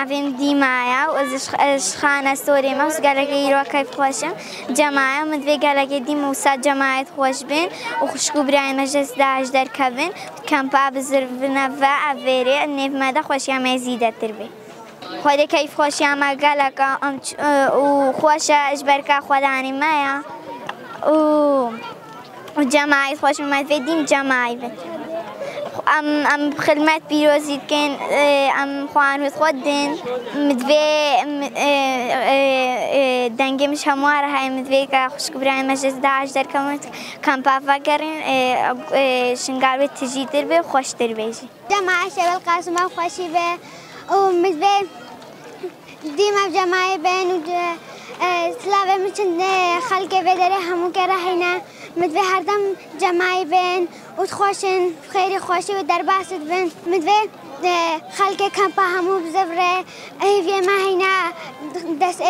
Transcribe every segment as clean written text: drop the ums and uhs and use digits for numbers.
نافیم دیمایا و از خانه سوری ما وسگله که ایرو کیف خوشم جماعه مدوگله که دیم وسط جماعت خوش بین و خوشگو برای مجلس داعش در کبین کمپا بزرگنا و عویری نیف ماده خوشی هم زیاده تربی خواهد کیف خوشی هم گله که و خوشش برکه خودانی مایا و جماعت خوشم مدوگیم جماعی بید ام خدمت پیروزی کن ام خوان خودن مدوی دنگمش همواره های مدوی که خوشک برای مجلس داعش در کمپا فکرین شنگار به تجیتر به خوشتر بیشی. جماعت شبل قاسم خوشی به و مدوی دیم جماعت بین و سلاوه میشن خلق بدره همو که رهینا مدوی هر دم جماعی بین و خوشن خیلی خوشی و در بحث بین مدوی خلق کمپا همو بزفره ایوی ما هینا دست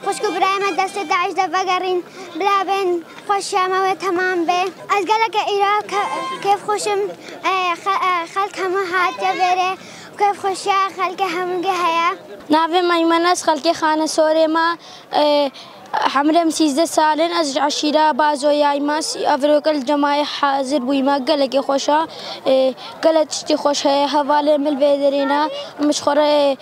خوشکو برای ما دست داعش دا بگرین بلا بین خوشی همه تمام به از گله که ایران کیف خوشم خلق همو هات جبره كيف خوشيا خلق همون هيا نافي ميمنس خلق خانة سوري ما حمرة مسيزة سالن از عشيرة بازو ياي ماس أفروك الجماعة حاضر بويما قلقي خوشا قلت شتي خوش هي حوالي من البيدرينا مش خورة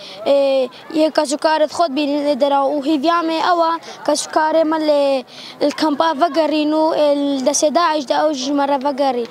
يكسكارة خود بين درا وهي فيامي أوا كسكارة مال الكامبا فقرينو الدسدا عجدا أوج مرة فقري